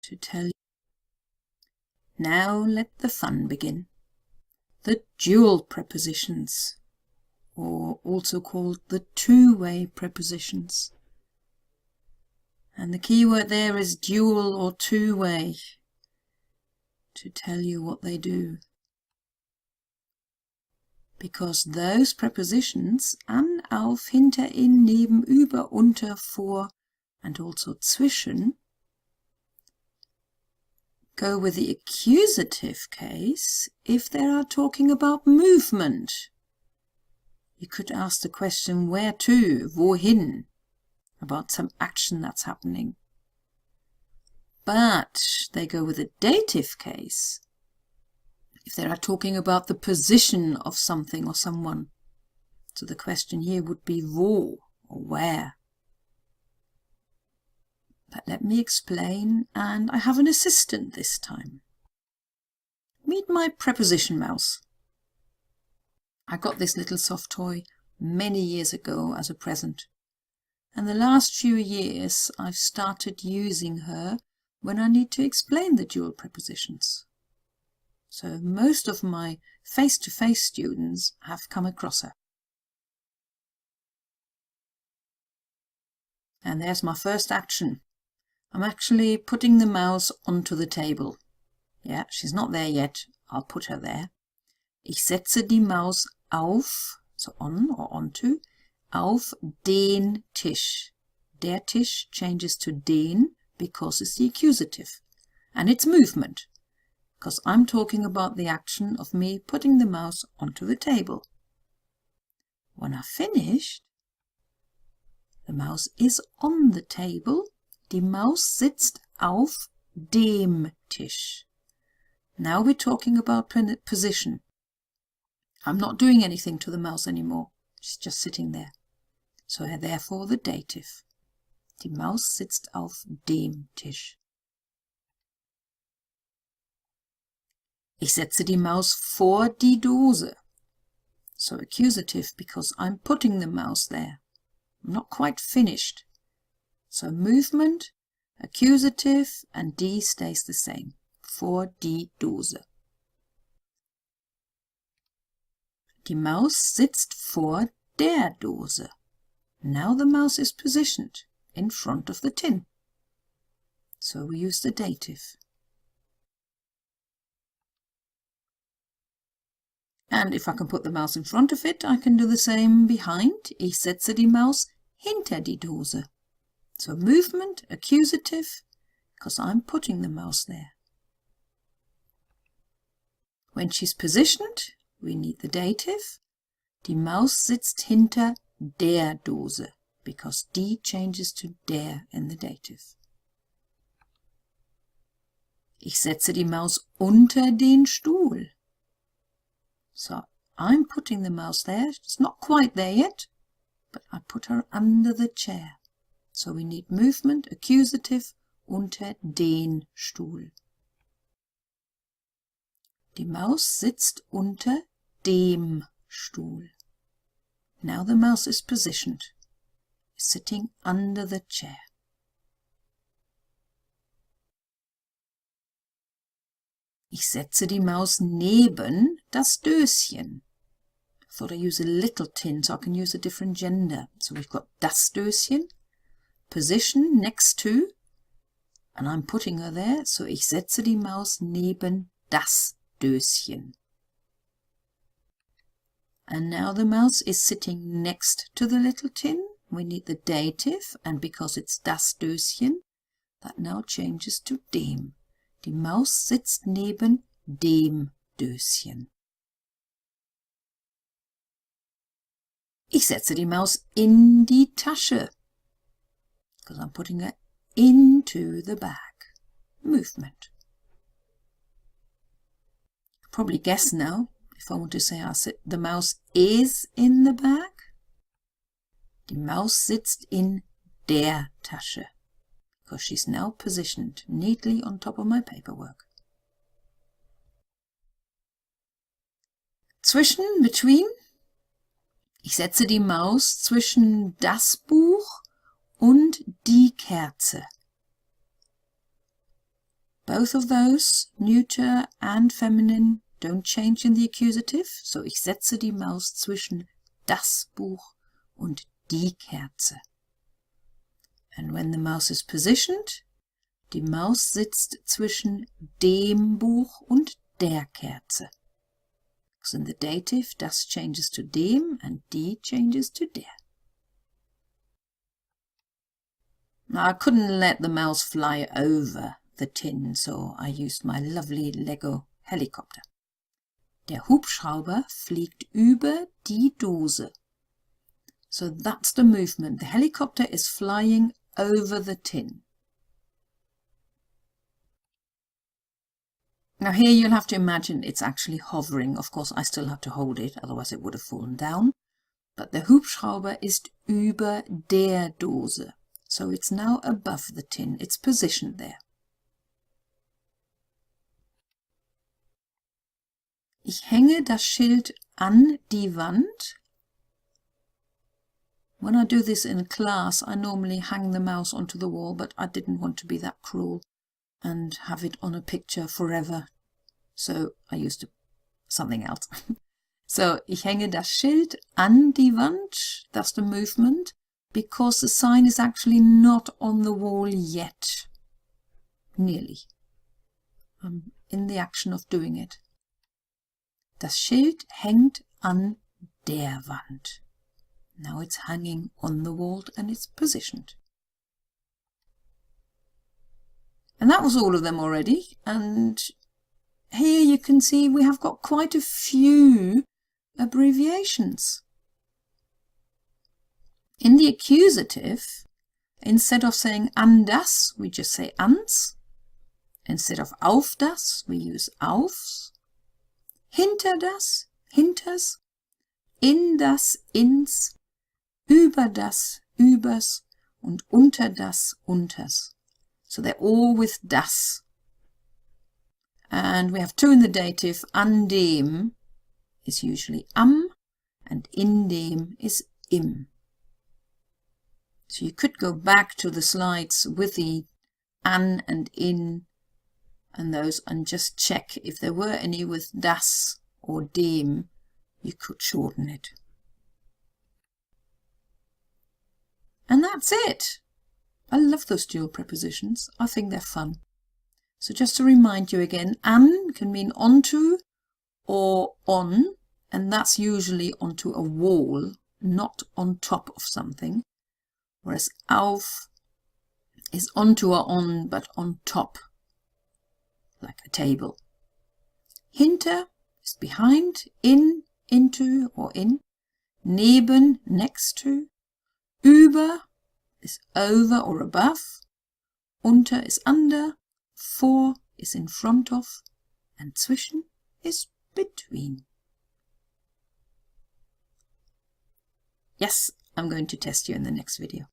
to tell you. Now let the fun begin. The dual prepositions, or also called the two-way prepositions. And the key word there is dual or two-way, to tell you what they do. Because those prepositions an, auf, hinter, in, neben, über, unter, vor, and also zwischen go with the accusative case if they are talking about movement. You could ask the question where to, wohin, about some action that's happening. But they go with the dative case if they are talking about the position of something or someone. So the question here would be wo, or where. But let me explain, and I have an assistant this time. Meet my preposition mouse. I got this little soft toy many years ago as a present. And the last few years I've started using her when I need to explain the dual prepositions. So most of my face-to-face students have come across her. And there's my first action. I'm actually putting the mouse onto the table. Yeah, she's not there yet. I'll put her there. Ich setze die Maus auf, so on or onto, auf den Tisch. Der Tisch changes to den because it's the accusative. And it's movement, because I'm talking about the action of me putting the mouse onto the table. When I've finished, the mouse is on the table. Die Maus sitzt auf dem Tisch. Now we're talking about position. I'm not doing anything to the mouse anymore. She's just sitting there. So therefore the dative. Die Maus sitzt auf dem Tisch. Ich setze die Maus vor die Dose. So accusative because I'm putting the mouse there. I'm not quite finished. So movement, accusative, and die stays the same. Vor die Dose. Die Maus sitzt vor der Dose. Now the mouse is positioned in front of the tin. So we use the dative. And if I can put the mouse in front of it, I can do the same behind. Ich setze die Maus hinter die Dose. So movement, accusative, because I'm putting the mouse there. When she's positioned, we need the dative. Die Maus sitzt hinter der Dose, because die changes to der in the dative. Ich setze die Maus unter den Stuhl. So I'm putting the mouse there. It's not quite there yet, but I put her under the chair. So we need movement, accusative, unter den Stuhl. Die Maus sitzt unter dem Stuhl. Now the mouse is positioned, sitting under the chair. Ich setze die Maus neben das Döschen. I thought I use a little tin so I can use a different gender. So we've got das Döschen, position next to, and I'm putting her there, so ich setze die Maus neben das Döschen. And now the mouse is sitting next to the little tin. We need the dative, and because it's das Döschen, that now changes to dem. Die Maus sitzt neben dem Döschen. Ich setze die Maus in die Tasche, because I'm putting her into the bag. Movement. You probably guess now, if I want to say the mouse is in the bag. Die Maus sitzt in der Tasche, because she's now positioned neatly on top of my paperwork. Zwischen, between. Ich setze die Maus zwischen das Buch und die Kerze. Both of those, neuter and feminine, don't change in the accusative. So ich setze die Maus zwischen das Buch und die Kerze. And when the mouse is positioned, die Maus sitzt zwischen dem Buch und der Kerze. Because in the dative, das changes to dem and die changes to der. Now I couldn't let the mouse fly over the tin, so I used my lovely Lego helicopter. Der Hubschrauber fliegt über die Dose. So that's the movement. The helicopter is flying over the tin. Now here you'll have to imagine it's actually hovering. Of course I still have to hold it, otherwise it would have fallen down. But the Hubschrauber ist über der Dose. So it's now above the tin. It's positioned there. Ich hänge das Schild an die Wand. When I do this in class, I normally hang the mouse onto the wall, but I didn't want to be that cruel and have it on a picture forever. So I used something else. So, ich hänge das Schild an die Wand. That's the movement, because the sign is actually not on the wall yet. Nearly. I'm in the action of doing it. Das Schild hängt an der Wand. Now it's hanging on the wall and it's positioned. And that was all of them already. And here you can see we have got quite a few abbreviations. In the accusative, instead of saying an das, we just say ans. Instead of auf das, we use aufs. Hinter das, hinters. In das, ins. Über das, übers. Und unter das, unters. So they're all with das. And we have two in the dative. An dem is usually am, and in dem is im. So you could go back to the slides with the an and in and those and just check if there were any with das or dem. You could shorten it. And that's it. I love those dual prepositions. I think they're fun. So just to remind you again, an can mean onto or on, and that's usually onto a wall, not on top of something. Whereas auf is onto or on, but on top, like a table. Hinter is behind, in, into or in. Neben, next to. Über is over or above. Unter is under. Vor is in front of. And zwischen is between. Yes, I'm going to test you in the next video.